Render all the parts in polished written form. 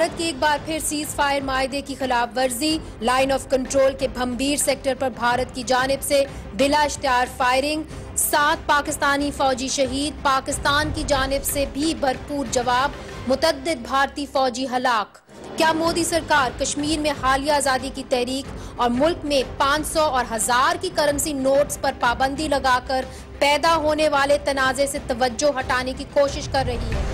भारत की एक बार फिर सीज फायर मायदे की खिलाफ वर्जी, लाइन ऑफ कंट्रोल के भंबीर सेक्टर पर भारत की जानिब से बिला इख्तियार फायरिंग, 7 पाकिस्तानी फौजी शहीद, पाकिस्तान की जानिब से भी भरपूर जवाब, मुतअद्दिद भारतीय फौजी हलाक। क्या मोदी सरकार कश्मीर में हालिया आजादी की तहरीक और मुल्क में 500 और 1000 की करेंसी नोट्स पर पाबंदी लगाकर पैदा होने वाले तनाजे से तवज्जो हटाने की कोशिश कर रही है?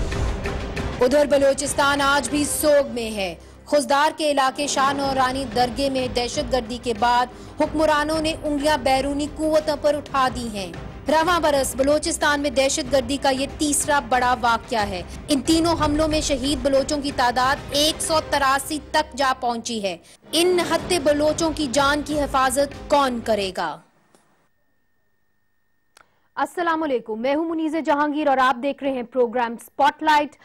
उधर बलूचिस्तान आज भी सोग में है। खुजदार के इलाके शाह नौरानी दरगाह में दहशतगर्दी के बाद हुक्मरानों ने उंगलियां बैरूनी कुव्वतों पर उठा दी हैं। रवां बरस बलूचिस्तान में दहशतगर्दी का ये तीसरा बड़ा वाकया है। इन तीनों हमलों में शहीद बलोचों की तादाद 183 तक जा पहुंची है। इन निहत्थे बलोचों की जान की हिफाजत कौन करेगा? अस्सलामुअलैकुम, मैं हूं मुनीज़े जहांगीर और आप देख रहे हैं प्रोग्राम स्पॉटलाइट।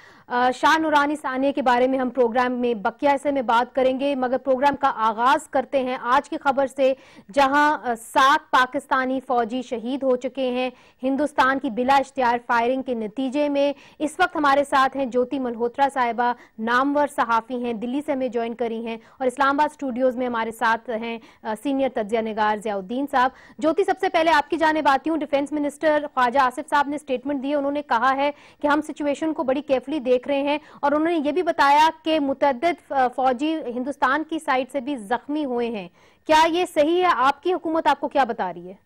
शाह नूरानी सानिया के बारे में हम प्रोग्राम में बकिया हिस्से में बात करेंगे, मगर प्रोग्राम का आगाज करते हैं आज की खबर से, जहां 7 पाकिस्तानी फौजी शहीद हो चुके हैं हिंदुस्तान की बिला इख्तियार फायरिंग के नतीजे में। इस वक्त हमारे साथ हैं ज्योति मल्होत्रा साहिबा, नामवर सहाफ़ी हैं, दिल्ली से हमें ज्वाइन करी हैं, और इस्लामाबाद स्टूडियोज में हमारे साथ हैं सीनियर तज्जिया निगार ज़ियाउद्दीन साहब। ज्योति, सबसे पहले आपकी जानिब आती हूँ। डिफेंस मिनिस्टर ख्वाजा आसिफ साहब ने स्टेटमेंट दी। उन्होंने कहा है कि हम सिचुएशन को बड़ी केयरफुली देख रहे हैं, और उन्होंने ये भी बताया कि मुतअद्दिद फौजी हिंदुस्तान की साइड से भी जख्मी हुए हैं। क्या ये सही है? आपकी हुकूमत आपको क्या बता रही है?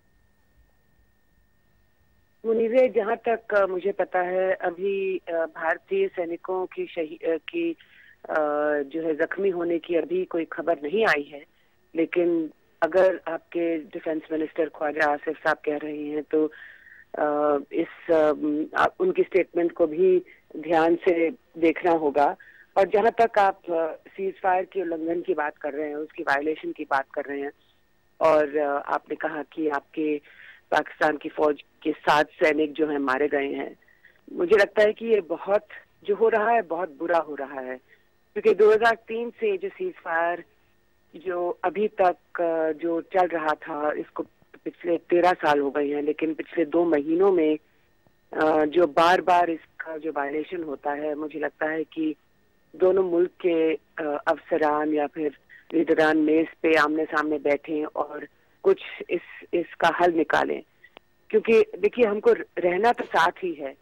मुनीज़े, जहाँ तक मुझे पता है, अभी भारतीय सैनिकों की जो है जख्मी होने की अभी कोई खबर नहीं आई है। लेकिन अगर आपके डिफेंस मिनिस्टर ख्वाजा आसिफ साहब कह रहे हैं तो उनकी स्टेटमेंट को भी ध्यान से देखना होगा। और जहां तक आप सीज फायर के उल्लंघन की बात कर रहे हैं, उसकी वायलेशन की बात कर रहे हैं, और आपने कहा कि आपके पाकिस्तान की फौज के 7 सैनिक जो हैं मारे गए हैं, मुझे लगता है कि ये बहुत जो हो रहा है बहुत बुरा हो रहा है। क्योंकि 2003 से जो सीज फायर जो अभी तक जो चल रहा था, इसको पिछले 13 साल हो गए हैं, लेकिन पिछले 2 महीनों में जो बार बार इसका जो वायलेशन होता है, मुझे लगता है कि दोनों मुल्क के अफसरान या फिर लीडरान मेज पे आमने सामने बैठें और कुछ इसका हल निकालें। क्योंकि देखिए, हमको रहना तो साथ ही है,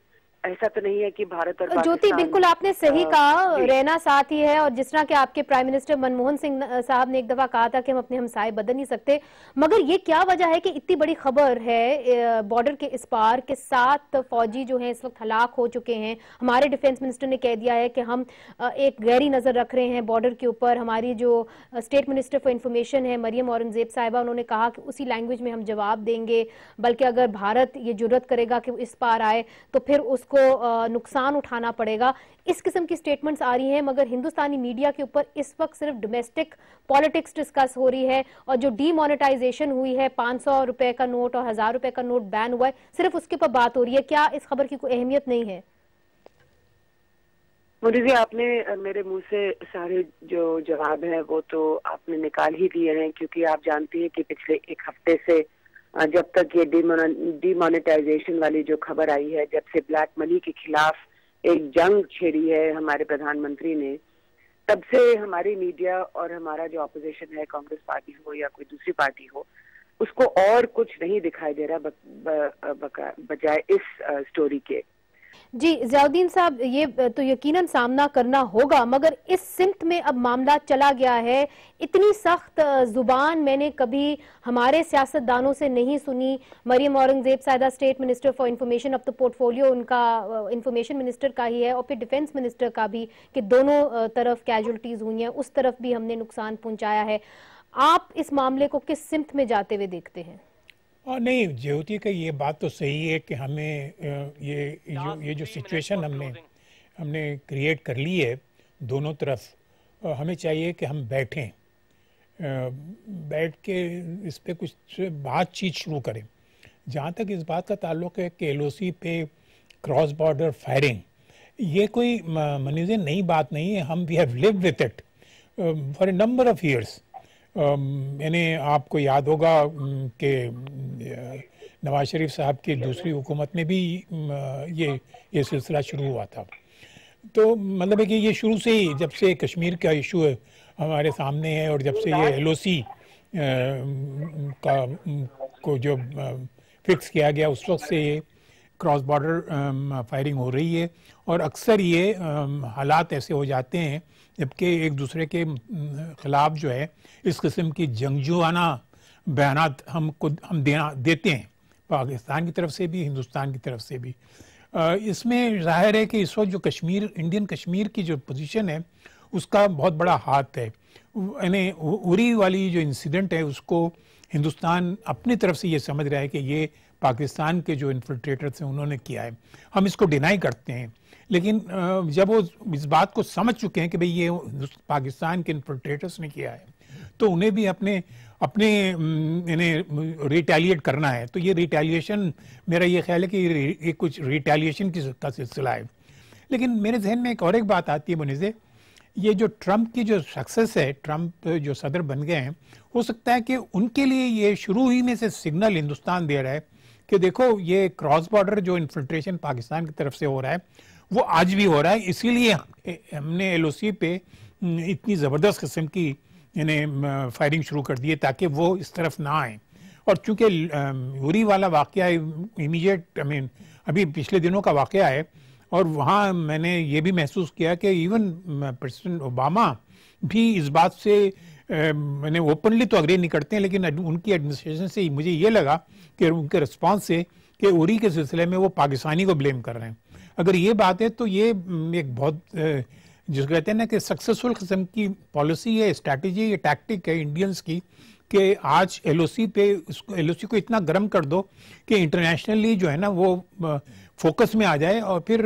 ऐसा तो नहीं है कि भारत और ज्योति, बिल्कुल आपने सही कहा, रहना साथ ही है। और जिस तरह के आपके प्राइम मिनिस्टर मनमोहन सिंह साहब ने एक दफा कहा था कि हम अपने हमसाए बदल नहीं सकते, मगर ये क्या वजह है कि इतनी बड़ी खबर है बॉर्डर के इस पार के 7 फौजी जो हैं इस वक्त हलाक हो चुके हैं। हमारे डिफेंस मिनिस्टर ने कह दिया है कि हम एक गहरी नजर रख रहे हैं बॉर्डर के ऊपर। हमारी जो स्टेट मिनिस्टर फॉर इंफॉर्मेशन है मरियम औरंगजेब साहिबा, उन्होंने कहा कि उसी लैंग्वेज में हम जवाब देंगे, बल्कि अगर भारत ये जुर्रत करेगा कि इस पार आए तो फिर को नुकसान उठाना पड़ेगा। इस किस्म की स्टेटमेंट्स आ रही हैं, मगर हिंदुस्तानी मीडिया के ऊपर इस वक्त सिर्फ डोमेस्टिक पॉलिटिक्स डिस्कस हो रही है, और जो डीमोनेटाइजेशन हुई है, 500 रुपए का नोट और 1000 रुपए का नोट बैन हुआ है, सिर्फ उसके ऊपर बात हो रही है। क्या इस खबर की कोई अहमियत नहीं है? मोदी जी, आपने मेरे मुंह से सारे जो जवाब है वो तो आपने निकाल ही दिए हैं। क्योंकि आप जानती हैं कि पिछले 1 हफ्ते से जब तक ये डीमोनेटाइजेशन वाली जो खबर आई है, जब से ब्लैक मनी के खिलाफ एक जंग छेड़ी है हमारे प्रधानमंत्री ने, तब से हमारी मीडिया और हमारा जो ऑपोजिशन है, कांग्रेस पार्टी हो या कोई दूसरी पार्टी हो, उसको और कुछ नहीं दिखाई दे रहा बजाय इस स्टोरी के। जी ज़ियाउद्दीन साहब, ये तो यकीनन सामना करना होगा, मगर इस सिमत में अब मामला चला गया है। इतनी सख्त जुबान मैंने कभी हमारे सियासतदानों से नहीं सुनी। मरियम औरंगजेब साहिबा स्टेट मिनिस्टर फॉर इंफॉर्मेशन, अब तो पोर्टफोलियो उनका इंफॉर्मेशन मिनिस्टर का ही है, और फिर डिफेंस मिनिस्टर का भी, कि दोनों तरफ कैजुअल्टीज हुई हैं, उस तरफ भी हमने नुकसान पहुंचाया है। आप इस मामले को किस सिमत में जाते हुए देखते हैं? नहीं, ज्योति का ये बात तो सही है कि हमें ये जो सिचुएशन हमने क्रिएट कर ली है दोनों तरफ, हमें चाहिए कि हम बैठ के इस पे कुछ बातचीत शुरू करें। जहाँ तक इस बात का ताल्लुक है कि LOC पे क्रॉस बॉर्डर फायरिंग, ये कोई मनीज़े नई बात नहीं है। We have lived with it for a number of years. मैंने, आपको याद होगा कि नवाज शरीफ साहब की दूसरी हुकूमत में भी ये सिलसिला शुरू हुआ था। तो मतलब है कि ये शुरू से ही, जब से कश्मीर का इशू है हमारे सामने है और जब से ये एलओसी का को जो फिक्स किया गया उस वक्त से ये क्रॉस बॉर्डर फायरिंग हो रही है। और अक्सर ये हालात ऐसे हो जाते हैं जबकि एक दूसरे के खिलाफ जो है इस किस्म की जंगजुआना बयानात हम देते हैं, पाकिस्तान की तरफ से भी हिंदुस्तान की तरफ से भी। इसमें जाहिर है कि इस वक्त जो कश्मीर, इंडियन कश्मीर की जो पोजीशन है उसका बहुत बड़ा हाथ है। यानी उरी वाली जो इंसिडेंट है उसको हिंदुस्तान अपनी तरफ से ये समझ रहा है कि ये पाकिस्तान के जो इन्फिल्ट्रेटर्स हैं उन्होंने किया है। हम इसको डिनाई करते हैं, लेकिन जब वो इस बात को समझ चुके हैं कि भाई ये पाकिस्तान के इन्फिल्ट्रेटर्स ने किया है तो उन्हें भी अपने इन्हें रिटेलिएट करना है। तो ये रिटेलिएशन, मेरा ये ख्याल है कि ये कुछ रिटेलिएशन का सिलसिला है। लेकिन मेरे जहन में एक और एक बात आती है मुनीज़े, ये जो ट्रंप की जो सक्सेस है, ट्रंप जो सदर बन गए हैं, हो सकता है कि उनके लिए ये शुरू ही में से सिग्नल हिंदुस्तान दे रहा है कि देखो ये क्रॉस बॉर्डर जो इन्फिल्ट्रेशन पाकिस्तान की तरफ से हो रहा है वो आज भी हो रहा है, इसीलिए हमने एलओसी पे इतनी ज़बरदस्त किस्म की इन्हें फायरिंग शुरू कर दी है ताकि वो इस तरफ ना आए। और चूंकि उरी वाला वाक़या इमीडिएट अभी पिछले दिनों का वाक़या है और वहाँ मैंने ये भी महसूस किया कि इवन प्रेसिडेंट ओबामा भी इस बात से मैंने ओपनली तो अग्री नहीं करते हैं, लेकिन उनकी एडमिनिस्ट्रेशन से मुझे ये लगा कि उनके रिस्पांस से कि उरी के सिलसिले में वो पाकिस्तानी को ब्लेम कर रहे हैं। अगर ये बात है तो ये एक बहुत जिसको कहते हैं ना कि सक्सेसफुल किस्म की पॉलिसी है, स्ट्रैटेजी, ये टैक्टिक है इंडियंस की कि आज एलओसी को इतना गर्म कर दो कि इंटरनेशनली जो है ना वो फोकस में आ जाए और फिर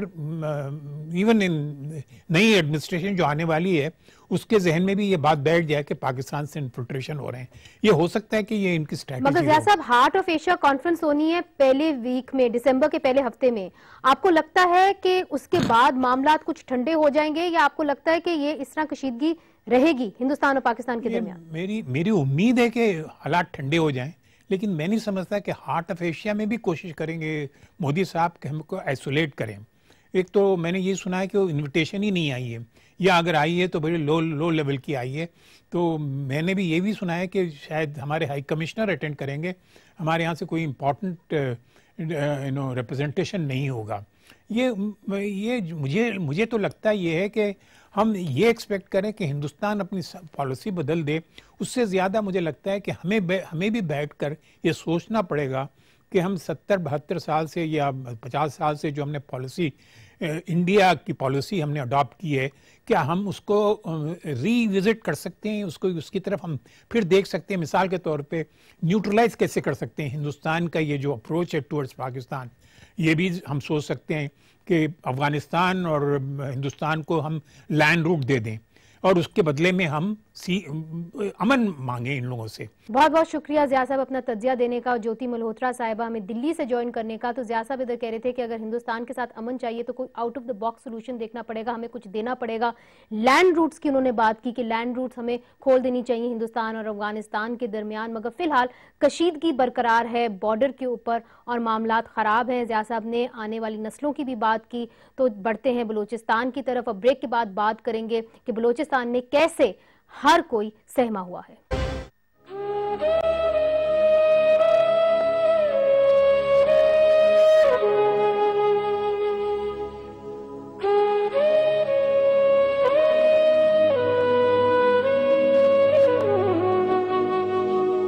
इवन इन नई एडमिनिस्ट्रेशन जो आने वाली है उसके जहन में भी ये बात बैठ जाए कि पाकिस्तान से इन्फिल्ट्रेशन हो रहे हैं। ये हो सकता है कि ये इनकी स्ट्रैटेजी। मगर ज़िया साहब, हार्ट ऑफ एशिया कॉन्फ्रेंस होनी है पहले वीक में, दिसंबर के पहले हफ्ते में। आपको लगता है कि उसके बाद मामला कुछ ठंडे हो जाएंगे या आपको लगता है कि ये इस तरह कशीदगी रहेगी हिंदुस्तान और पाकिस्तान के दरमियान? मेरी उम्मीद है कि हालात ठंडे हो जाएं, लेकिन मैं नहीं समझता कि हार्ट ऑफ एशिया में भी कोशिश करेंगे मोदी साहब कि हमको आइसोलेट करें। एक तो मैंने ये सुना है कि वो इन्विटेशन ही नहीं आई है, या अगर आई है तो बड़ी लो लेवल की आई है। तो मैंने भी ये भी सुना है कि शायद हमारे हाई कमिश्नर अटेंड करेंगे, हमारे यहाँ से कोई इम्पोर्टेंट रिप्रेजेंटेशन नहीं होगा। ये मुझे तो लगता है ये है कि हम ये एक्सपेक्ट करें कि हिंदुस्तान अपनी पॉलिसी बदल दे। उससे ज़्यादा मुझे लगता है कि हमें भी बैठकर ये सोचना पड़ेगा कि हम 70-72 साल से या 50 साल से जो हमने पॉलिसी, इंडिया की पॉलिसी हमने अडॉप्ट की है, क्या हम उसको रीविजिट कर सकते हैं, उसकी तरफ हम फिर देख सकते हैं। मिसाल के तौर पे न्यूट्रलाइज कैसे कर सकते हैं हिंदुस्तान का ये जो अप्रोच है टुवर्ड्स पाकिस्तान, ये भी हम सोच सकते हैं कि अफगानिस्तान और हिंदुस्तान को हम लैंड रूट दे दें और उसके बदले में हम अमन मांगे इन लोगों से। बहुत बहुत शुक्रिया ज़िया साहब अपना तज्जिया देने का। ज्योति मल्होत्रा साहिबा हमें दिल्ली से ज्वाइन करने का। तो ज़िया साहब इधर कह रहे थे कि अगर हिंदुस्तान के साथ अमन चाहिए तो कोई out of the box solution देखना पड़ेगा, हमें कुछ देना पड़ेगा। लैंड रूट्स की उन्होंने बात की कि लैंड रूट्स हमें खोल देनी चाहिए हिंदुस्तान और अफगानिस्तान के दरमियान, मगर फिलहाल कशीदगी बरकरार है बॉर्डर के ऊपर और मामलात ख़राब हैं। ज़िया साहब ने आने वाली नस्लों की भी बात की। तो बढ़ते हैं बलूचिस्तान की तरफ। अब ब्रेक के बाद बात करेंगे कि बलूचिस्तान में कैसे हर कोई सहमा हुआ है।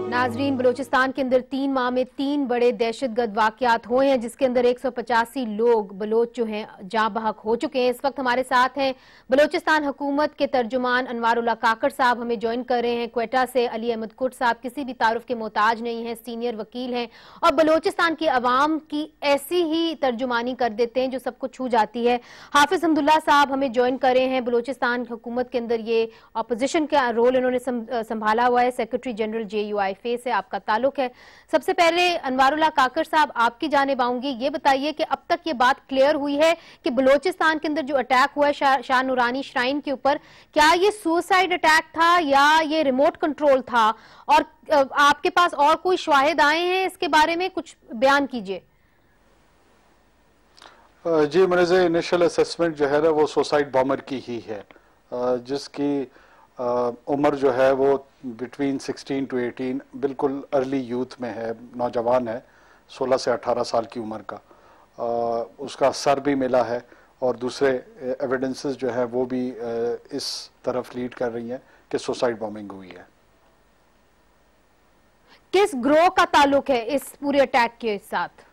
नाजरीन, बलूचिस्तान के अंदर 3 माह में 3 बड़े दहशतगर्द वाकयात हुए हैं, जिसके अंदर 185 लोग बलोच जो हैं जाँ बहक हो चुके हैं। इस वक्त हमारे साथ हैं बलूचिस्तान हुकूमत के तर्जुमान अनवारुल्लाह काकड़ साहब, हमें ज्वाइन कर रहे हैं क्वेटा से। अली अहमद कुट साहब किसी भी तारुफ के मोहताज नहीं है, सीनियर वकील हैं और बलूचिस्तान की आवाम की ऐसी ही तर्जुमानी कर देते हैं जो सबको छू जाती है। हाफिज हमदुल्ला साहब हमें ज्वाइन कर रहे हैं। बलूचिस्तान हुकूमत के अंदर ये अपोजिशन का रोल इन्होंने संभाला हुआ है, सेक्रेटरी जनरल JUIF से आपका ताल्लुक है। सबसे पहले अनवारुल्लाह काकड़ साहब आपकी जानिब आऊंगी। ये बताइए कि अब तक ये बात क्लियर हुई है कि बलूचिस्तान के अंदर जो अटैक हुआ है शाह नूरानी श्राइन के ऊपर, क्या ये सुसाइड अटैक था या ये रिमोट कंट्रोल था, और आपके पास और कोई शवाहिद आए हैं इसके बारे में, कुछ बयान कीजिए। जी, मेरे इनिशियल असेसमेंट जो है ना वो सुसाइड बॉम्बर की ही है, जिसकी उम्र जो है वो बिटवीन 16 to 18, बिल्कुल अर्ली यूथ में है, नौजवान है, 16 से 18 साल की उम्र का। उसका सर भी मिला है और दूसरे एविडेंसेस जो है वो भी इस तरफ लीड कर रही हैं कि सुसाइड बॉम्बिंग हुई है। किस ग्रोह का ताल्लुक है इस पूरे अटैक के साथ?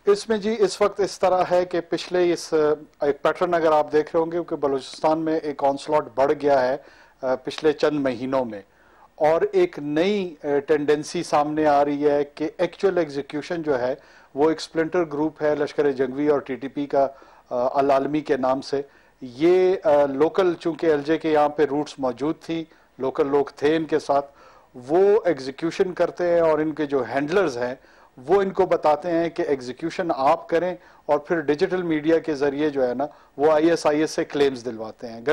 इसमें जी इस वक्त इस तरह है कि पिछले एक पैटर्न अगर आप देख रहे होंगे कि बलूचिस्तान में एक ऑनस्लॉट बढ़ गया है पिछले चंद महीनों में, और एक नई टेंडेंसी सामने आ रही है कि एक्चुअल एग्जीक्यूशन जो है वो एक स्प्लिंटर ग्रुप है लश्कर जंगवी और टीटीपी का अल आलमी के नाम से। ये लोकल, चूंकि एलजे के यहाँ पे रूट्स मौजूद थी, लोकल लोग थे इनके साथ, वो एग्जीक्यूशन करते हैं और इनके जो हैंडलर्स हैं वो इनको बताते हैं कि एग्जीक्यूशन आप करें, और फिर डिजिटल मीडिया के जरिए जो है ना वो आईएसआईएस से क्लेम्स दिलवाते हैं।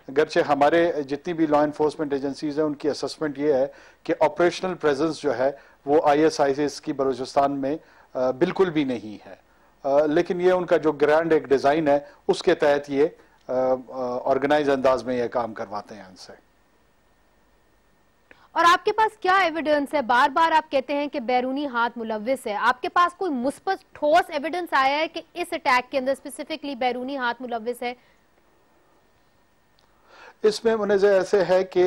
गरचे हमारे जितनी भी लॉ इन्फोर्समेंट एजेंसीज हैं उनकी असेसमेंट ये है कि ऑपरेशनल प्रेजेंस जो है वो आईएसआईएस की बलूचिस्तान में बिल्कुल भी नहीं है, लेकिन ये उनका जो ग्रैंड एक डिज़ाइन है उसके तहत ये ऑर्गेनाइज अंदाज में ये काम करवाते हैं इनसे। और आपके पास क्या एविडेंस है? बार बार आप कहते हैं कि बैरूनी हाथ मुलव्विस है, आपके पास कोई मुस्बत ठोस एविडेंस आया है कि इस अटैक के अंदर स्पेसिफिकली बैरूनी हाथ मुलव्विस है? इसमें मुझे ऐसे है कि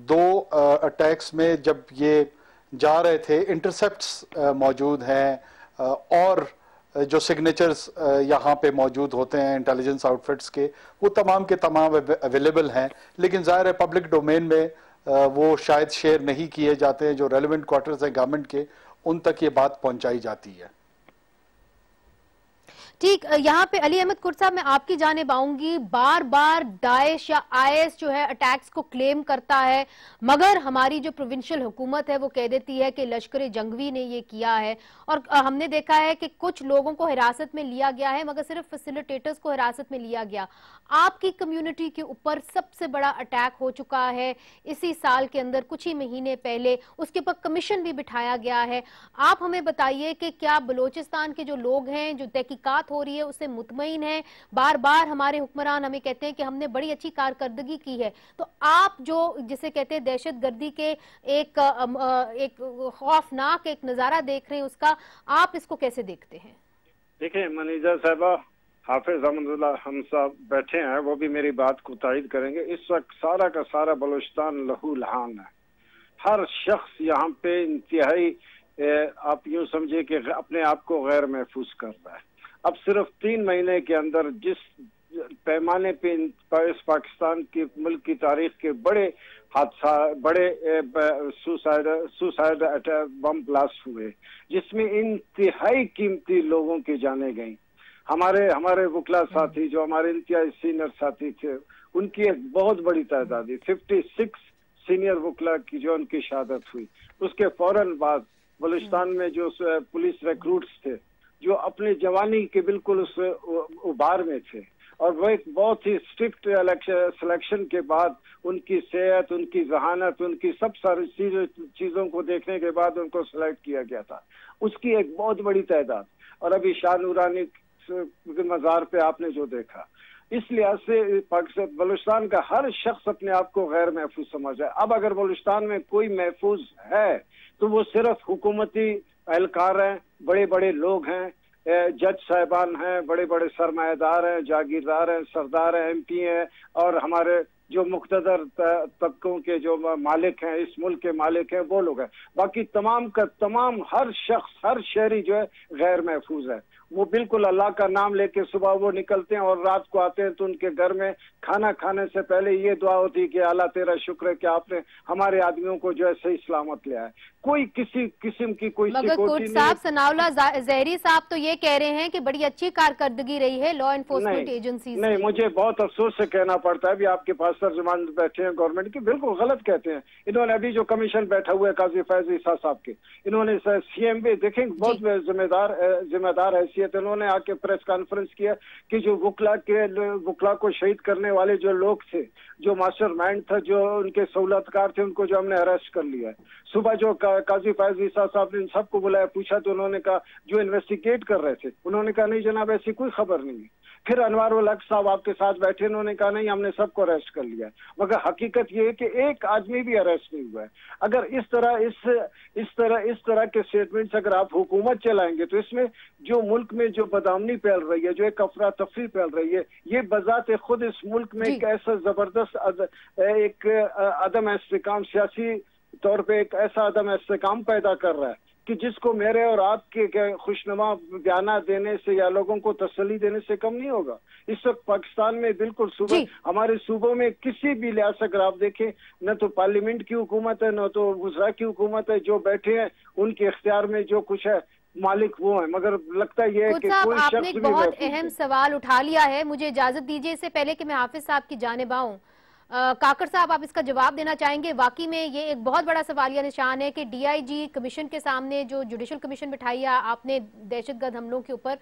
दो अटैक्स में जब ये जा रहे थे इंटरसेप्ट्स मौजूद हैं और जो सिग्नेचर्स यहाँ पे मौजूद होते हैं इंटेलिजेंस आउटफिट्स के, वो तमाम के तमाम अवेलेबल हैं, लेकिन ज़ाहिर है पब्लिक डोमेन में वो शायद शेयर नहीं किए जाते हैं। जो रेलेवेंट क्वार्टर्स हैं गवर्नमेंट के, उन तक ये बात पहुंचाई जाती है। ठीक, यहाँ पे अली अहमद कुर्द साहब मैं आपकी जानिब आऊंगी। बार बार दाइश या आईएस जो है अटैक्स को क्लेम करता है, मगर हमारी जो प्रोविंशियल हुकूमत है वो कह देती है कि लश्कर जंगवी ने ये किया है। और हमने देखा है कि कुछ लोगों को हिरासत में लिया गया है, मगर सिर्फ फैसिलिटेटर्स को हिरासत में लिया गया। आपकी कम्युनिटी के ऊपर सबसे बड़ा अटैक हो चुका है इसी साल के अंदर, कुछ ही महीने पहले, उसके ऊपर कमीशन भी बिठाया गया है। आप हमें बताइए कि क्या बलोचिस्तान के जो लोग हैं, जो तहकीकात हो रही है उससे मुतमईन है? बार बार हमारे हुक्मरान हमें कहते हैं कि हमने बड़ी अच्छी कारकर्दगी की है, तो आप जो जिसे कहते हैं दहशतगर्दी के एक खौफनाक एक नजारा देख रहे हैं, उसका आप इसको कैसे देखते हैं? देखिए मनीजा साहबा, हाफिज अहमदुल्लाह हम सब बैठे हैं, वो भी मेरी बात को तायद करेंगे। इस वक्त सारा का सारा बलूचिस्तान लहू लहान है। हर शख्स यहाँ पे इंतहाई आप यूं समझे कि अपने आप को गैर महफूज कर रहा है। अब सिर्फ 3 महीने के अंदर जिस पैमाने पे इस पाकिस्तान की मुल्क की तारीख के बड़े हादसा, बड़े सुसाइड अटैक, बम ब्लास्ट हुए, जिसमें इंतहाई कीमती लोगों की जानें गई। हमारे वकला साथी जो हमारे इंतहाई सीनियर साथी थे, उनकी एक बहुत बड़ी तादाद, 56 सीनियर वकला की जो उनकी शहादत हुई। उसके फौरन बाद बलूचिस्तान में जो पुलिस रिक्रूट्स थे, जो अपनी जवानी के बिल्कुल उस उभार में थे, और वो एक बहुत ही स्ट्रिक्ट सिलेक्शन के बाद उनकी सेहत, उनकी जहानत, उनकी सब सारी चीजों को देखने के बाद उनको सिलेक्ट किया गया था। उसकी एक बहुत बड़ी तादाद। और अभी शाह नूरानी के मज़ार पे आपने जो देखा, इस लिहाज से पाकिस्तान, बलूचिस्तान का हर शख्स अपने आप को गैर महफूज समझ रहा है। अब अगर बलूचिस्तान में कोई महफूज है तो वो सिर्फ हुकूमती एहलकार हैं, बड़े बड़े लोग हैं, जज साहिबान हैं, बड़े बड़े सरमाएदार हैं, जागीरदार हैं, सरदार हैं, एमपी हैं, और हमारे जो मुख्तदर तबकों के जो मालिक हैं, इस मुल्क के मालिक हैं, वो लोग हैं। बाकी तमाम का तमाम हर शख्स, हर शहरी जो है गैर महफूज है। वो बिल्कुल अल्लाह का नाम लेके सुबह वो निकलते हैं और रात को आते हैं तो उनके घर में खाना खाने से पहले ये दुआ होती है कि अल्लाह तेरा शुक्र है कि आपने हमारे आदमियों को जो है सही सलामत लिया है। कोई किसी किस्म की कोई सिक्योरिटी नहीं। साहब सनाउल्लाह ज़हरी साहब तो ये कह रहे हैं कि बड़ी अच्छी कारकर्दगी रही है लॉ एनफोर्समेंट एजेंसी। नहीं, मुझे बहुत अफसोस से कहना पड़ता है, अभी आपके पास अफसर जमानत बैठे हैं गवर्नमेंट की, बिल्कुल गलत कहते हैं। इन्होंने अभी जो कमीशन बैठा हुआ है काजी फैज ईसा साहब के, इन्होंने सीएम भी देखें बहुत जिम्मेदार हैसियत, इन्होंने आके प्रेस कॉन्फ्रेंस किया कि जो वकला को शहीद करने वाले जो लोग थे, जो मास्टरमाइंड था, जो उनके सहूलतकार थे, उनको जो हमने अरेस्ट कर लिया है। सुबह जो काजी फैज ईसा साहब ने इन सबको बुलाया, पूछा तो उन्होंने कहा, जो इन्वेस्टिगेट कर रहे थे उन्होंने कहा नहीं जनाब ऐसी कोई खबर नहीं है। फिर अनवर उल हक साहब आपके साथ बैठे, उन्होंने कहा नहीं हमने सबको अरेस्ट कर लिया है, मगर हकीकत ये है कि एक आदमी भी अरेस्ट नहीं हुआ है। अगर इस तरह के स्टेटमेंट्स अगर आप हुकूमत चलाएंगे तो इसमें जो मुल्क में जो बदआमनी फैल रही है, जो एक अफरा तफरी फैल रही है, ये बजाते खुद इस मुल्क में एक ऐसा जबरदस्त एक अदम इस्तेकाम, सियासी तौर पे एक ऐसा अदम इस्तेकाम पैदा कर रहा है कि जिसको मेरे और आपके खुशनुमा बयाना देने से या लोगों को तसल्ली देने से कम नहीं होगा। इस वक्त पाकिस्तान में बिल्कुल सूबे, हमारे सूबों में किसी भी लिहाज से अगर आप देखें, न तो पार्लियामेंट की हुकूमत है, न तो वज़रा की हुकूमत है, जो बैठे हैं उनके इख्तियार में जो कुछ है मालिक वो है, मगर लगता है ये कि कोई शख्स आपने एक बहुत अहम सवाल उठा लिया है। मुझे इजाजत दीजिए, इससे पहले कि मैं हाफिज साहब की जानिब आऊं, काकर साहब आप इसका जवाब देना चाहेंगे? वाकई में ये एक बहुत बड़ा सवालिया निशान है कि डीआईजी कमीशन के सामने जो जुडिशल कमीशन बिठाई है आपने दहशतगर्द हमलों के ऊपर,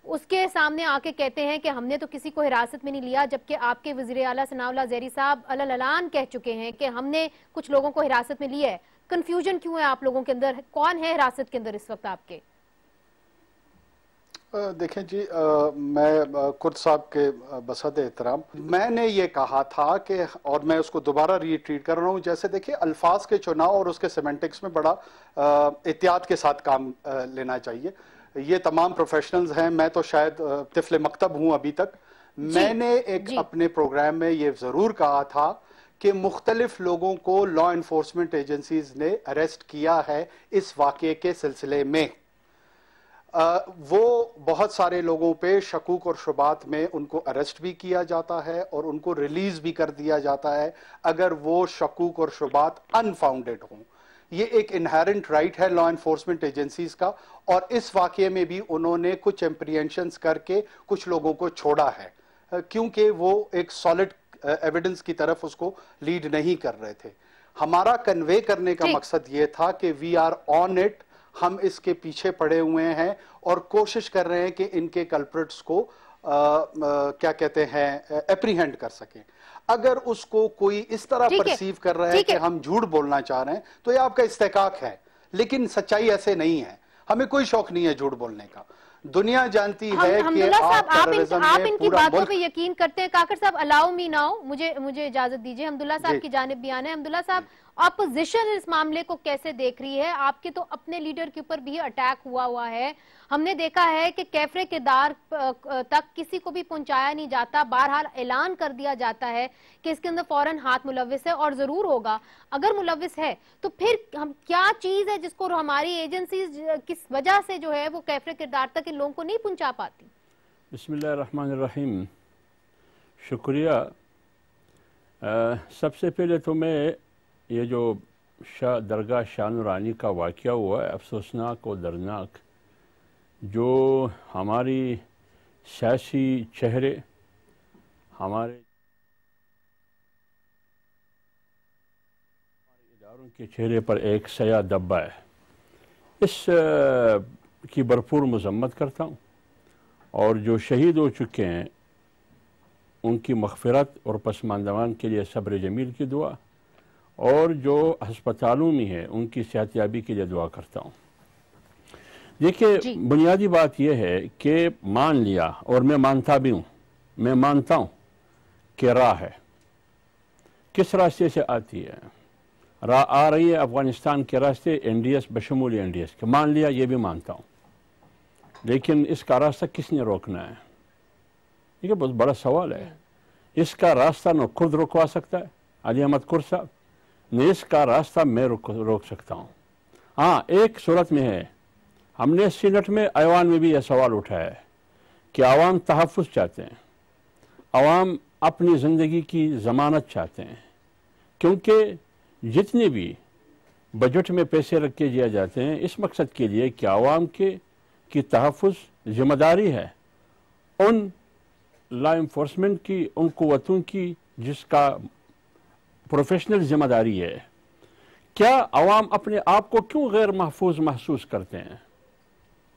उसके सामने आके कहते हैं कि हमने तो किसी को हिरासत में नहीं लिया, जबकि आपके वज़ीर आला सनाउल्लाह ज़हरी साहब अलअलान कह चुके हैं कि हमने कुछ लोगों को हिरासत में लिया है। कंफ्यूजन क्यों है आप लोगों के अंदर? कौन है हिरासत के अंदर इस वक्त आपके? देखें जी, मैं कुर्द साहब के बसत एहतराम मैंने ये कहा था कि, और मैं उसको दोबारा रिट्रीट कर रहा हूँ, जैसे देखिए अल्फाज के चुनाव और उसके सेमेंटिक्स में बड़ा एहतियात के साथ काम लेना चाहिए। ये तमाम प्रोफेशनल्स हैं, मैं तो शायद तिफले मकतब हूँ अभी तक। मैंने एक अपने प्रोग्राम में ये ज़रूर कहा था कि मुख्तलिफ लोगों को लॉ इन्फोर्समेंट एजेंसीज ने अरेस्ट किया है इस वाक़े के सिलसिले में। वो बहुत सारे लोगों पे शकूक और शुबात में उनको अरेस्ट भी किया जाता है और उनको रिलीज भी कर दिया जाता है अगर वो शकूक और शुबात अनफाउंडेड हों। ये एक इनहेरेंट राइट है लॉ इन्फोर्समेंट एजेंसीज का, और इस वाक़े में भी उन्होंने कुछ एम्प्रीहेंशंस करके कुछ लोगों को छोड़ा है क्योंकि वो एक सॉलिड एविडेंस की तरफ उसको लीड नहीं कर रहे थे। हमारा कन्वे करने का मकसद ये था कि वी आर ऑन इट, हम इसके पीछे पड़े हुए हैं और कोशिश कर रहे हैं कि इनके कल्प्रिट्स को क्या कहते हैं एप्रीहेंड कर सकें। अगर उसको कोई इस तरह परसीव कर रहा है कि हम झूठ बोलना चाह रहे हैं तो ये आपका इस्तेकाक है, लेकिन सच्चाई ऐसे नहीं है। हमें कोई शौक नहीं है झूठ बोलने का। दुनिया जानती है कि आप इनकी बातों पे यकीन करते हैं। काकर साहब अलाउ मी नाउ, मुझे इजाजत दीजिए। हमदुल्ला साहब की जानिब भी आना है। हमदुल्ला साहब, अपोजिशन इस मामले को कैसे देख रही है? आपके तो अपने लीडर के ऊपर भी अटैक हुआ है। हमने देखा है कि कैफरे किरदार तक किसी को भी पहुंचाया नहीं जाता, बहरहाल ऐलान कर दिया जाता है कि इसके अंदर फौरन हाथ मुलव्विस है, और जरूर होगा। अगर मुलव्विस है तो फिर हम क्या चीज है जिसको हमारी एजेंसी किस वजह से जो है वो कैफरे किरदार तक इन लोगों को नहीं पहुंचा पाती? बिस्मिल्लाहिर्रहमानिर्रहीम, शुक्रिया। सबसे पहले तो मैं ये जो दरगाह शाह नूरानी का वाक़या हुआ है, अफसोसनाक और दर्दनाक, जो हमारी सियासी चेहरे, हमारे इदारों के चेहरे पर एक सया दब्बा है, इस की भरपूर मजम्मत करता हूँ। और जो शहीद हो चुके हैं उनकी मग़फ़िरत और पसमानदगान के लिए सब्र जमील की दुआ, और जो अस्पतालों में है उनकी सेहतयाबी के लिए दुआ करता हूँ। देखिए, बुनियादी बात यह है कि मान लिया, और मैं मानता भी हूँ, मैं मानता हूँ कि राह है, किस रास्ते से आती है? राह आ रही है अफ़गानिस्तान के रास्ते, एनडीएस बशमूल एनडीएस के, मान लिया, ये भी मानता हूँ। लेकिन इसका रास्ता किसने रोकना है? ये बहुत बड़ा सवाल है। इसका रास्ता न खुद रुकवा सकता है अली अहमद कुर्द साहब, न इसका रास्ता मैं रोक सकता हूँ। हाँ, एक सूरत में है, हमने सीनेट में, ऐवान में भी यह सवाल उठाया है कि आवाम तहफ़्फ़ुज़ चाहते हैं, आवाम अपनी ज़िंदगी की ज़मानत चाहते हैं, क्योंकि जितने भी बजट में पैसे रखे दिए जाते हैं इस मकसद के लिए कि आवाम की तहफ़्फ़ुज़ जिम्मेदारी है उन लॉ इन्फोर्समेंट की, उन क़ुव्वतों की जिसका प्रोफेशनल जिम्मेदारी है, क्या अवाम अपने आप को क्यों गैर महफूज महसूस करते हैं?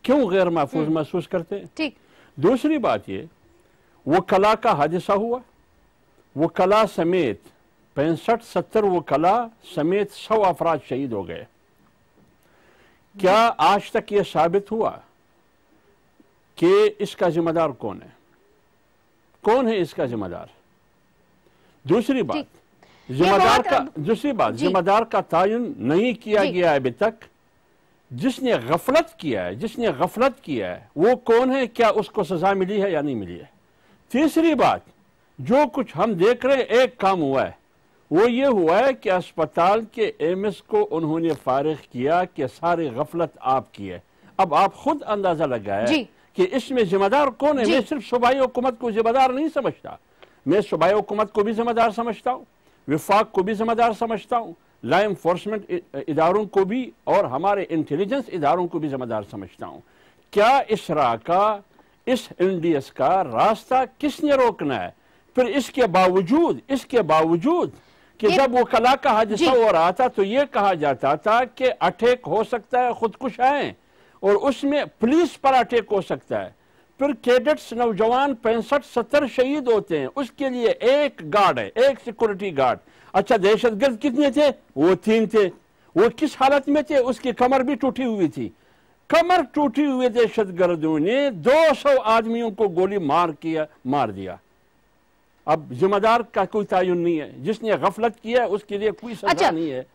क्यों गैर महफूज महसूस करते हैं? ठीक। दूसरी बात ये, वो कला का हादसा हुआ, वो कला समेत 65-70 वो कला समेत 100 अफराद शहीद हो गए। क्या आज तक ये साबित हुआ कि इसका जिम्मेदार कौन है? कौन है इसका जिम्मेदार? दूसरी बात, जिम्मेदार का तयन नहीं किया गया अभी तक। जिसने गफलत किया है वो कौन है? क्या उसको सजा मिली है या नहीं मिली है? तीसरी बात, जो कुछ हम देख रहे हैं, एक काम हुआ है, वो ये हुआ है कि अस्पताल के एमएस को उन्होंने फारिग किया कि सारी गफलत आपकी है। अब आप खुद अंदाजा लगाए कि इसमें जिम्मेदार कौन है। मैं सिर्फ सूबाई हुकूमत को जिम्मेदार नहीं समझता, मैं सूबाई हुकूमत को भी जिम्मेदार समझता हूँ, विफाक को भी जिम्मेदार समझता हूँ, लॉ इन्फोर्समेंट इदारों को भी और हमारे इंटेलिजेंस इदारों को भी जिम्मेदार समझता हूँ। क्या इस राह का, इस NDS का रास्ता किसने रोकना है? फिर इसके बावजूद कि जब वो कला का हादसा हो रहा था तो ये कहा जाता था कि अटैक हो सकता है, खुदकुश आए, और उसमें पुलिस पर अटैक हो सकता है। फिर कैडेट्स नौजवान 65-70 शहीद होते हैं, उसके लिए एक गार्ड है, एक सिक्योरिटी गार्ड। अच्छा, दहशतगर्द कितने थे? वो 3 थे। वो किस हालत में थे? उसकी कमर भी टूटी हुई थी। कमर टूटी हुई दहशतगर्दों ने 200 आदमियों को गोली मार दिया। अब जिम्मेदार का कोई तयन नहीं है, जिसने गफलत किया है उसके लिए कोई सजा नहीं है।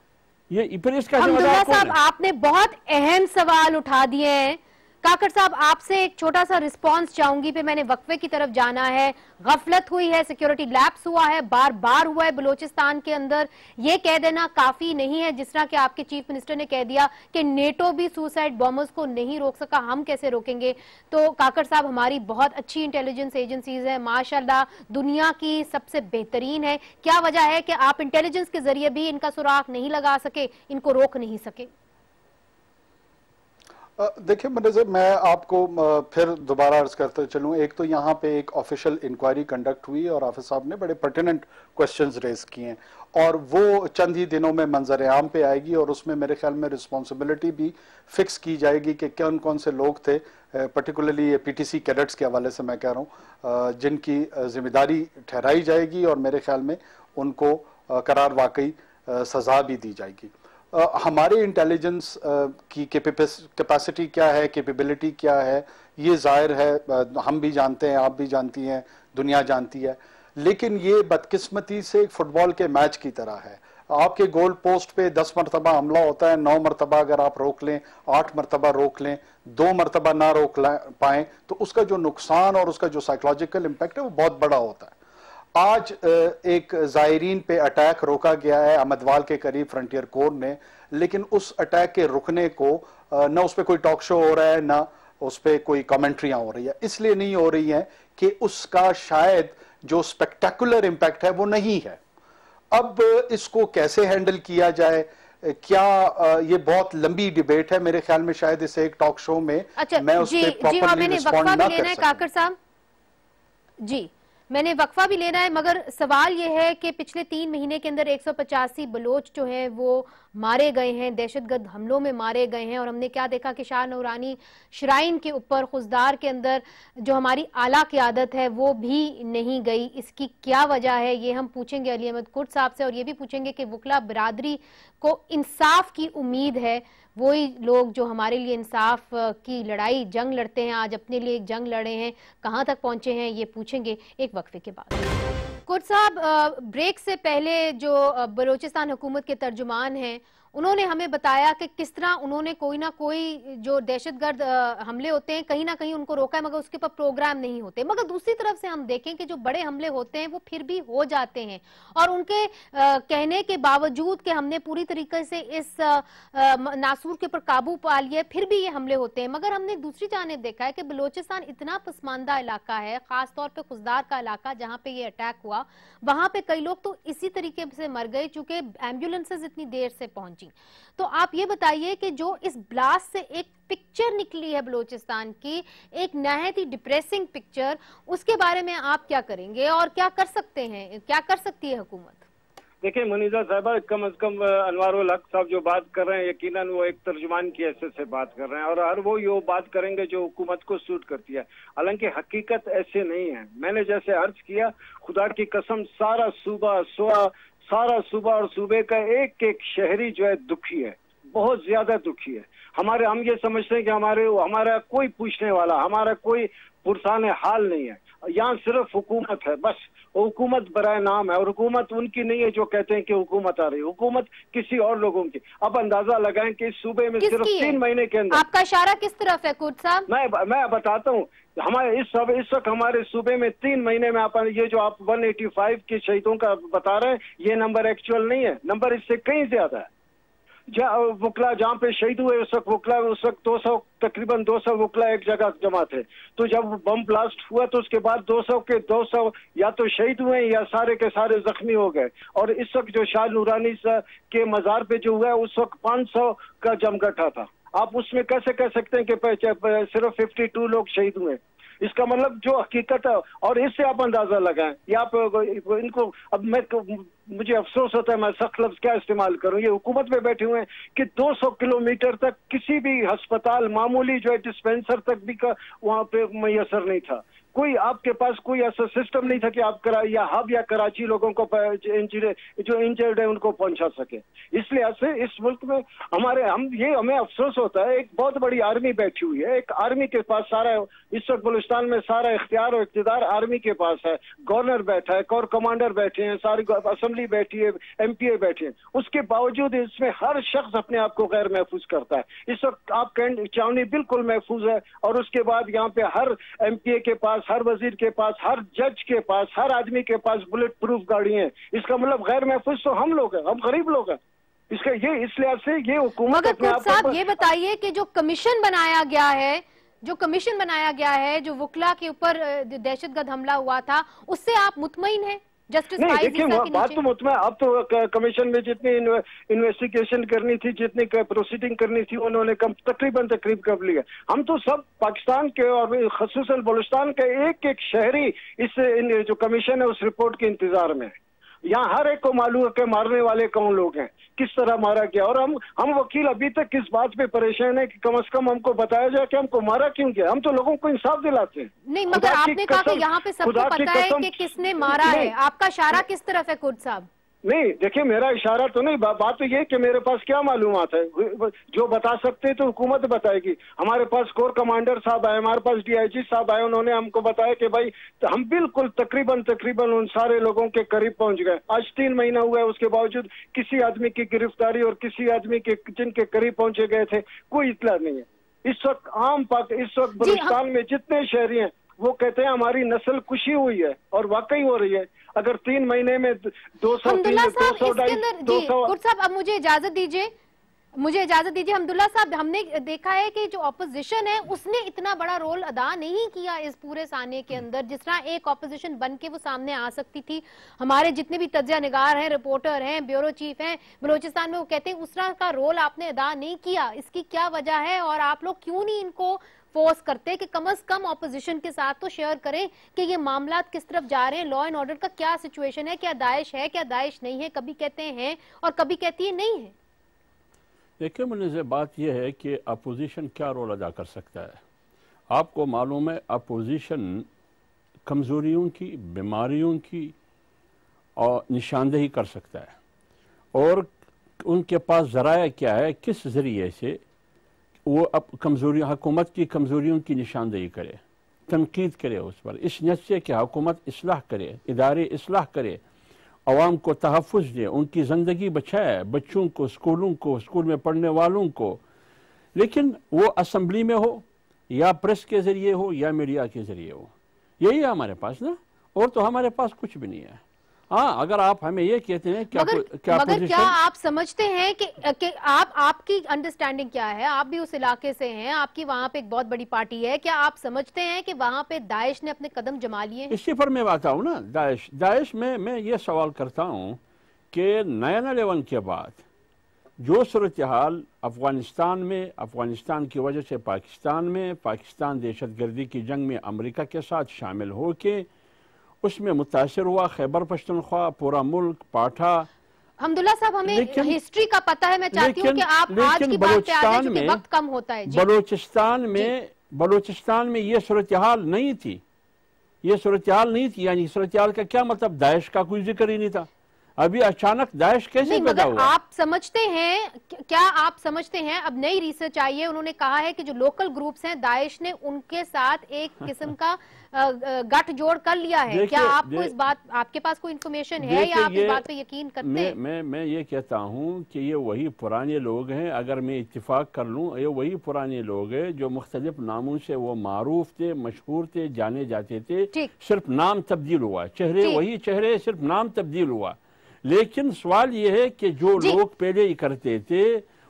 ये फिर इसका जिम्मेदार कौन है? साहब, आपने बहुत अहम सवाल उठा दिए हैं। काकर साहब, आपसे एक छोटा सा रिस्पांस चाहूंगी, फिर मैंने वक्फे की तरफ जाना है। गफलत हुई है, सिक्योरिटी लैप्स हुआ है, बार बार हुआ है बलोचिस्तान के अंदर। ये कह देना काफी नहीं है, जिस तरह के आपके चीफ मिनिस्टर ने कह दिया कि नेटो भी सुसाइड बॉम्बर्स को नहीं रोक सका, हम कैसे रोकेंगे? तो काकर साहब, हमारी बहुत अच्छी इंटेलिजेंस एजेंसीज है, माशाल्लाह दुनिया की सबसे बेहतरीन है। क्या वजह है कि आप इंटेलिजेंस के जरिए भी इनका सुराग नहीं लगा सके, इनको रोक नहीं सके? देखिए मुनज़्ज़र, मैं आपको फिर दोबारा अर्ज करते चलूँ। एक तो यहाँ पे एक ऑफिशियल इंक्वायरी कंडक्ट हुई और हाफिज साहब ने बड़े पर्टिनेंट क्वेश्चंस रेज किए हैं और वो चंद ही दिनों में मंजर आम पे आएगी और उसमें मेरे ख्याल में रिस्पॉन्सिबिलिटी भी फिक्स की जाएगी कि कौन कौन से लोग थे, पर्टिकुलरली ये PTC कैडेट्स के हवाले से मैं कह रहा हूँ, जिनकी जिम्मेदारी ठहराई जाएगी और मेरे ख्याल में उनको करार वाकई सजा भी दी जाएगी। हमारे इंटेलिजेंस की कैपेसिटी क्या है, कैपेबिलिटी क्या है, ये जाहिर है हम भी जानते हैं, आप भी जानती हैं, दुनिया जानती है। लेकिन ये बदकिस्मती से एक फुटबॉल के मैच की तरह है। आपके गोल पोस्ट पे 10 मरतबा हमला होता है, 9 मरतबा अगर आप रोक लें, 8 मरतबा रोक लें, 2 मरतबा ना रोक पाएं तो उसका जो नुकसान और उसका जो साइकोलॉजिकल इम्पैक्ट है वो बहुत बड़ा होता है। आज एक जायरीन पे अटैक रोका गया है अहमदवाल के करीब फ्रंटियर कोर ने, लेकिन उस अटैक के रुकने को न उस पर कोई टॉक शो हो रहा है, ना उस पर कोई कमेंट्रियां हो रही है। इसलिए नहीं हो रही हैं कि उसका शायद जो स्पेक्टेकुलर इम्पैक्ट है वो नहीं है। अब इसको कैसे हैंडल किया जाए, क्या ये बहुत लंबी डिबेट है। मेरे ख्याल में शायद इसे एक टॉक शो में मैं उस पर प्रॉपर्ली रिस्पॉन्ड ना कर सकूं। काकर साहब जी, मैंने वक्फा भी लेना है, मगर सवाल यह है कि पिछले 3 महीने के अंदर 185 बलोच जो हैं वो मारे गए हैं, दहशतगर्द हमलों में मारे गए हैं। और हमने क्या देखा कि शाह नूरानी श्राइन के ऊपर खुजदार के अंदर जो हमारी आला क़यादत है वो भी नहीं गई। इसकी क्या वजह है, ये हम पूछेंगे अली अहमद कुर्द साहब से, और ये भी पूछेंगे कि वकला बरादरी को इंसाफ की उम्मीद है। वही लोग जो हमारे लिए इंसाफ की लड़ाई जंग लड़ते हैं, आज अपने लिए एक जंग लड़े हैं, कहाँ तक पहुंचे हैं, ये पूछेंगे एक वक्फे के बाद। कुर्द साहब, ब्रेक से पहले जो बलोचिस्तान हुकूमत के तर्जुमान हैं उन्होंने हमें बताया कि किस तरह उन्होंने कोई ना कोई जो दहशतगर्द हमले होते हैं कहीं ना कहीं उनको रोका है, मगर उसके ऊपर प्रोग्राम नहीं होते। मगर दूसरी तरफ से हम देखें कि जो बड़े हमले होते हैं वो फिर भी हो जाते हैं, और उनके कहने के बावजूद कि हमने पूरी तरीके से इस नासूर के ऊपर काबू पा लिया, फिर भी ये हमले होते हैं। मगर हमने दूसरी जानिब देखा है कि बलोचिस्तान इतना पसमानदा इलाका है, खासतौर पर खुजदार का इलाका जहाँ पे ये अटैक हुआ, वहां पे कई लोग तो इसी तरीके से मर गए चूंकि एम्बुलेंसेज इतनी देर से पहुंची। पहुंची। तो आप ये बताइए कि जो इस ब्लास्ट से एक पिक्चर निकली है बलूचिस्तान की, एक नहायत ही डिप्रेसिंग पिक्चर, उसके बारे में आप क्या करेंगे और क्या कर सकते हैं, क्या कर सकती है हुकूमत? देखिए मुनीजा साहबा, कम अज कम अनवारुल हक साहब जो बात कर रहे हैं, यकीनन वो एक तर्जुमान की हैसियत से बात कर रहे हैं और हर वो ये बात करेंगे जो हुकूमत को सूट करती है। हालांकि हकीकत ऐसे नहीं है। मैंने जैसे अर्ज किया, खुदा की कसम सारा सूबा और सूबे का एक एक शहरी जो है दुखी है, बहुत ज्यादा दुखी है। हम ये समझते हैं कि हमारा कोई पूछने वाला, हमारा कोई पुरसान हाल नहीं है। यहाँ सिर्फ हुकूमत है, बस हुकूमत बराए नाम है, और हुकूमत उनकी नहीं है जो कहते हैं कि हुकूमत आ रही है, हुकूमत किसी और लोगों की। अब अंदाजा लगाएं कि इस सूबे में सिर्फ 3 महीने के अंदर। आपका इशारा किस तरफ है कुर्द साहब? मैं बताता हूँ। हमारे इस वक्त हमारे सूबे में 3 महीने में ये जो आप 185 के शहीदों का बता रहे हैं, ये नंबर एक्चुअल नहीं है, नंबर इससे कहीं ज्यादा है। वुकला जहाँ पे शहीद हुए उस वक्त 200, तकरीबन 200 वुकला एक जगह जमा थे। तो जब बम ब्लास्ट हुआ तो उसके बाद 200 के 200 या तो शहीद हुए या सारे के सारे जख्मी हो गए। और इस वक्त जो शाह नूरानी के मजार पे जो हुआ है उस वक्त 500 का जमघटा था। आप उसमें कैसे कह सकते हैं कि सिर्फ 52 लोग शहीद हुए? इसका मतलब जो हकीकत है, और इससे आप अंदाजा लगाएं या आप इनको, अब मुझे अफसोस होता है मैं सख्त लफ्ज क्या इस्तेमाल करूं, ये हुकूमत में बैठे हुए हैं कि 200 किलोमीटर तक किसी भी अस्पताल, मामूली जो है डिस्पेंसर तक भी का वहां पे मैसर नहीं था। कोई आपके पास कोई ऐसा सिस्टम नहीं था कि आप या हब या कराची लोगों को जो इंजर्ड है उनको पहुंचा सके। इसलिए से इस मुल्क में हमें अफसोस होता है, एक बहुत बड़ी आर्मी बैठी हुई है, एक आर्मी के पास सारा, इस वक्त बलूचिस्तान में सारा इख्तियार और इक़्तिदार आर्मी के पास है। गवर्नर बैठा है, कोर कमांडर बैठे हैं, सारी असेंबली बैठी है, MPA बैठे हैं। उसके बावजूद इसमें हर शख्स अपने आप को गैर महफूज करता है। इस वक्त आप चावनी बिल्कुल महफूज है, और उसके बाद यहाँ पे हर MPA के पास, हर वजीर के पास, हर जज के पास, हर आदमी के पास बुलेट प्रूफ गाड़ी है। इसका मतलब गैर महफूज तो हम लोग हैं, हम गरीब लोग हैं। इसका ये इस लिहाज से ये हुकूमत। मगर कुर्द साहब ये बताइए कि जो कमीशन बनाया गया है जो वुकला के ऊपर दहशतगर्द हमला हुआ था, उससे आप मुतमईन हैं? जस्टिस नहीं, देखिए बात तो मुतमईन, अब तो कमीशन में जितनी इन्वेस्टिगेशन करनी थी, जितनी प्रोसीडिंग करनी थी, उन्होंने तकरीबन कर लिया। हम तो सब पाकिस्तान के और खसूसन बलूचिस्तान के एक एक शहरी इस जो कमीशन है उस रिपोर्ट के इंतजार में है। यहाँ हर एक को मालूम है कि मारने वाले कौन लोग हैं, किस तरह मारा गया। और हम वकील अभी तक किस बात पे परेशान है कि कम से कम हमको बताया जाए कि हमको मारा क्यों गया। हम तो लोगों को इंसाफ दिलाते हैं। नहीं, मगर आपने कहा कि यहाँ पे सबको पता है कि किसने मारा है। आपका इशारा किस तरफ है कुर्द साहब? नहीं, देखिए मेरा इशारा तो नहीं, बात तो ये कि मेरे पास क्या मालूमात है, जो बता सकते हैं तो हुकूमत बताएगी। हमारे पास कोर कमांडर साहब आए, हमारे पास DIG साहब आए, उन्होंने हमको बताया कि भाई तो हम बिल्कुल तकरीबन उन सारे लोगों के करीब पहुंच गए। आज 3 महीना हुआ है, उसके बावजूद किसी आदमी की गिरफ्तारी और किसी आदमी के जिनके करीब पहुंचे गए थे कोई इतला नहीं है। इस वक्त बलूचिस्तान में जितने शहरी हैं वो कहते हैं हमारी नस्ल कुशी हुई है, और वाकई हो रही है। अगर 3 महीने में 200 कुर्द साहब, अब मुझे इजाजत दीजिए हमदुल्ला साहब, हमने देखा है कि जो ऑपोजिशन है उसने इतना बड़ा रोल अदा नहीं किया इस पूरे साने के अंदर, जिस तरह एक ऑपोजिशन बन के वो सामने आ सकती थी। हमारे जितने भी तज्जिया निगार हैं, रिपोर्टर हैं, ब्यूरो चीफ हैं बलूचिस्तान में, वो कहते हैं उस तरह का रोल आपने अदा नहीं किया। इसकी क्या वजह है, और आप लोग क्यों नहीं इनको फोर्स करते कि कम से कम ऑपोजिशन के साथ तो शेयर करें कि ये मामला किस तरफ जा रहे हैं, लॉ एंड ऑर्डर का क्या सिचुएशन है, क्या दाइश है, क्या दाइश नहीं है? कभी कहते हैं और कभी कहती है नहीं है। देखिए मुझे बात यह है कि अपोजिशन क्या रोल अदा कर सकता है। आपको मालूम है अपोजिशन कमज़ोरियों की, बीमारियों की और निशानदेही कर सकता है, और उनके पास ज़राया क्या है, किस ज़रिए से वो अब हुकूमत की कमज़ोरियों की निशानदेही करे, तनकीद करे उस पर, इस नियत से कि हुकूमत इस्लाह करे, इदारे इस्लाह करे, अवाम को तहफ़्फ़ुज़ दे, उनकी ज़िंदगी बचाए, बच्चों को, स्कूल में पढ़ने वालों को। लेकिन वो असम्बली में हो या प्रेस के ज़रिए हो या मीडिया के ज़रिए हो, यही है हमारे पास ना, और तो हमारे पास कुछ भी नहीं है। हाँ, अगर आप हमें ये कहते हैं मगर क्या आप समझते हैं कि आपकी अंडरस्टैंडिंग क्या है? आप भी उस इलाके से हैं, आपकी वहां पे एक बहुत बड़ी पार्टी है, क्या आप समझते हैं कि वहां पे दाइश ने अपने कदम जमा लिए? इसी पर मैं बात आऊँ ना, दाइश में मैं ये सवाल करता हूँ कि 9/11 के बाद जो सूरत हाल अफ़गानिस्तान की वजह से पाकिस्तान दहशतगर्दी की जंग में अमेरिका के साथ शामिल हो के उसमें मुतासर हुआ, खैबर पख्तूनख्वा, पूरा मुल्क, पाठा। हमदुल्ला साहब, हमें हिस्ट्री का पता है, मैं चाहती हूँ कि आप आज की बात पे आ जाएं क्योंकि वक्त कम होता है। बलूचिस्तान में ये सूरत हाल नहीं थी, यानी सूरत हाल का क्या मतलब, दाइश का कोई जिक्र ही नहीं था। अभी अचानक दाइश कैसे पैदा हुआ? आप समझते हैं, क्या आप समझते हैं, अब नई रिसर्च आई है, उन्होंने कहा है कि जो लोकल ग्रुप्स हैं दाइश ने उनके साथ एक किस्म का गठजोड़ कर लिया है। क्या आपको इस बात, आपके पास कोई इंफॉर्मेशन है या आप इस बात पे यकीन करते हैं? मैं ये कहता हूँ कि ये वही पुराने लोग हैं, अगर मैं इत्तिफाक कर लूँ, ये वही पुराने लोग हैं जो मुख्तलिफ नामों से वो मारूफ थे, मशहूर थे, जाने जाते थे, सिर्फ नाम तब्दील हुआ, चेहरे वही चेहरे, सिर्फ नाम तब्दील हुआ। लेकिन सवाल ये है कि जो लोग पहले करते थे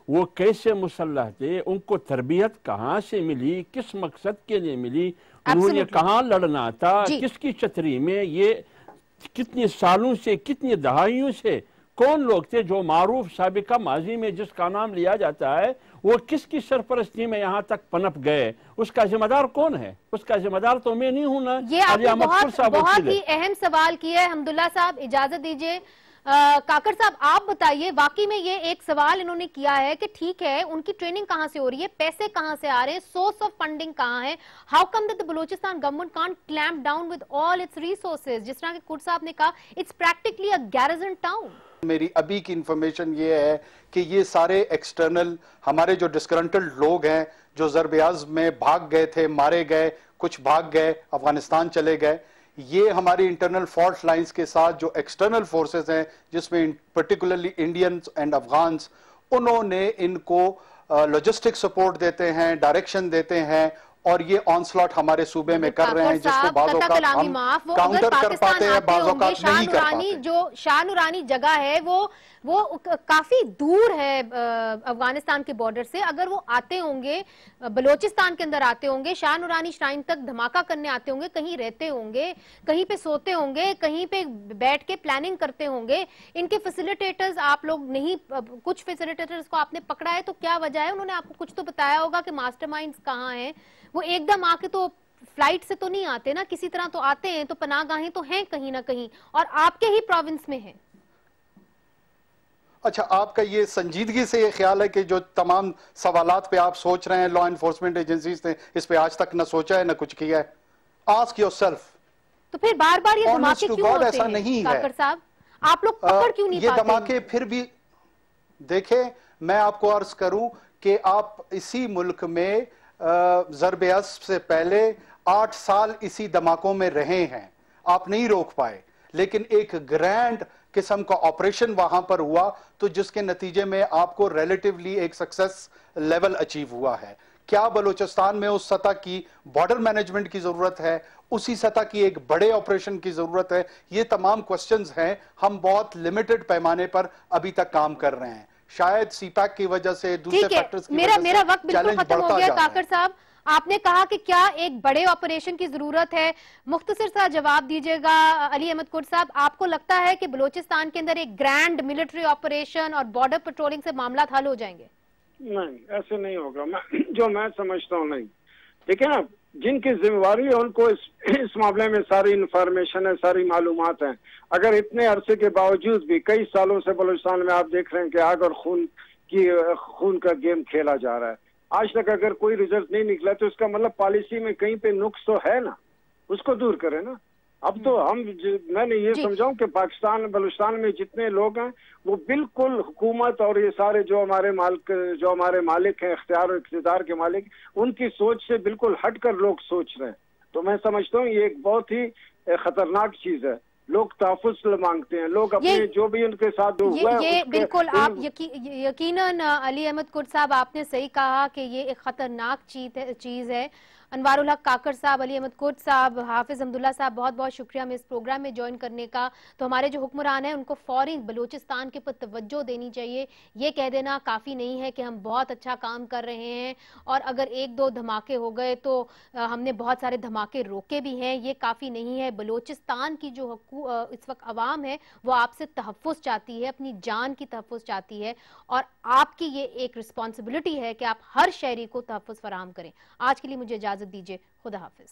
वो कैसे मुसल्लह थे, उनको तरबियत कहाँ से मिली, किस मकसद के लिए मिली, उन्होंने कहाँ लड़ना था, किसकी छतरी में, ये कितने सालों से, कितनी दहाइयों से कौन लोग थे जो मारूफ साबिका माजी में जिसका नाम लिया जाता है वो किसकी सरपरस्ती में यहाँ तक पनप गए, उसका जिम्मेदार कौन है? उसका जिम्मेदार तो मैं नहीं हूं ना। ये आपने बहुत ही अहम सवाल किया है हमदुल्ला साहब, इजाजत दीजिए। काकर साहब आप बताइए, वाकई में ये एक सवाल इन्होंने किया है कि ठीक है उनकी ट्रेनिंग कहां से हो रही है, पैसे कहां से आ रहे हैं, सोर्स ऑफ फंडिंग कहां है, how come that the Balochistan government can't clamp down with all it's resources, जिस तरह के कुर्द साहब ने कहा it's practically a garrison town. मेरी अभी की इंफॉर्मेशन ये है कि ये सारे एक्सटर्नल हमारे जो डिस्करेंटेड लोग हैं जो ज़रब-ए-अज़्म में भाग गए थे, मारे गए, कुछ भाग गए, अफगानिस्तान चले गए, ये हमारी इंटरनल फॉल्ट लाइंस के साथ जो एक्सटर्नल फोर्सेस हैं जिसमें पर्टिकुलरली इंडियंस एंड अफगान्स, उन्होंने इनको लॉजिस्टिक सपोर्ट देते हैं, डायरेक्शन देते हैं और ये ऑनस्लॉट हमारे सूबे में कर रहे हैं जिसको बाज़ों का हम काउंटर कर पाते हैं, बाज़ों का नहीं कर पाते। जो शाह नूरानी जगह है वो काफी दूर है अफगानिस्तान के बॉर्डर से, अगर वो आते होंगे बलोचिस्तान के अंदर आते होंगे, शाह नूरानी श्राइन तक धमाका करने आते होंगे, कहीं रहते होंगे, कहीं पे सोते होंगे, कहीं पे बैठ के प्लानिंग करते होंगे, इनके फैसिलिटेटर्स आप लोग नहीं, कुछ फैसिलिटेटर्स को आपने पकड़ा है तो क्या वजह है? उन्होंने आपको कुछ तो बताया होगा कि मास्टरमाइंड्स कहाँ हैं, वो एकदम आके तो फ्लाइट से तो नहीं आते ना, किसी तरह तो आते हैं, तो पनाहगाहें तो हैं कहीं ना कहीं और आपके ही प्रोविंस में है। अच्छा, आपका ये संजीदगी से ये ख्याल है कि जो तमाम सवालात पे आप सोच रहे हैं लॉ एनफोर्समेंट एजेंसीज ने इस पे आज तक न सोचा है न कुछ किया है? Ask yourself. तो फिर बार बार ये धमाके क्यों होते ऐसा हैं? नहीं काकर साहब आप लोग पकड़ क्यों नहीं पाते? ये धमाके फिर भी देखें, मैं आपको अर्ज करूं कि आप इसी मुल्क में ज़रब-ए-अज़्म से पहले 8 साल इसी धमाकों में रहे हैं, आप नहीं रोक पाए, लेकिन एक ग्रैंड किस्म का ऑपरेशन वहां पर हुआ तो जिसके नतीजे में आपको रिलेटिवली एक सक्सेस लेवल अचीव हुआ है। क्या बलूचिस्तान में उस सतह की बॉर्डर मैनेजमेंट की जरूरत है, उसी सतह की एक बड़े ऑपरेशन की जरूरत है? ये तमाम क्वेश्चंस हैं, हम बहुत लिमिटेड पैमाने पर अभी तक काम कर रहे हैं, शायद सीपैक की वजह से, दूसरे फैक्टर्स की वजह से मेरा वक्त बिल्कुल खत्म हो गया। काकर साहब आपने कहा कि क्या एक बड़े ऑपरेशन की जरूरत है, मुख्तसर सा जवाब दीजिएगा। अली अहमद कुर्द साहब, आपको लगता है कि बलूचिस्तान के अंदर एक ग्रैंड मिलिट्री ऑपरेशन और बॉर्डर पेट्रोलिंग से मामला हल हो जाएंगे? नहीं, ऐसे नहीं होगा, मैं समझता हूँ नहीं। ठीक है ना, जिनकी जिम्मेवारी है उनको इस मामले में सारी इंफॉर्मेशन है, सारी मालूमात है। अगर इतने अरसे के बावजूद भी कई सालों से बलूचिस्तान में आप देख रहे हैं कि आग और खून का गेम खेला जा रहा है, आज तक अगर कोई रिजल्ट नहीं निकला तो इसका मतलब पॉलिसी में कहीं पे नुक्स तो है ना, उसको दूर करें ना। अब तो मैंने ये समझाऊं कि बलूचिस्तान में जितने लोग हैं वो बिल्कुल हुकूमत और ये सारे जो हमारे मालिक हैं, इख्तियार और इक़्तिदार के मालिक, उनकी सोच से बिल्कुल हटकर लोग सोच रहे हैं। तो मैं समझता हूँ ये एक बहुत ही खतरनाक चीज है। लोग तहफ़्फ़ुज़ मांगते हैं, लोग अपने जो भी उनके साथ हुआ है ये बिल्कुल आप यकीनन अली अहमद कुर्द साहब आपने सही कहा कि ये एक खतरनाक चीज है। अनवारुल हक काकर साहब, अली अहमद कोट साहब, हाफिज अब्दुल्ला साहब, बहुत बहुत शुक्रिया हमें इस प्रोग्राम में ज्वाइन करने का। तो हमारे जो हुक्मरान हैं उनको फौरन बलूचिस्तान के पर तवज्जो देनी चाहिए। ये कह देना काफ़ी नहीं है कि हम बहुत अच्छा काम कर रहे हैं और अगर एक दो धमाके हो गए तो हमने बहुत सारे धमाके रोके भी हैं, ये काफ़ी नहीं है। बलूचिस्तान की जो इस वक्त आवाम है वो आपसे तहफ़्फ़ुज़ चाहती है, अपनी जान की तहफ़्फ़ुज़ चाहती है और आपकी ये एक रिस्पॉन्सिबिलिटी है कि आप हर शहरी को तहफ़्फ़ुज़ फराहम करें। आज के लिए मुझे इजाज़त दीजिए। खुदा हाफिज।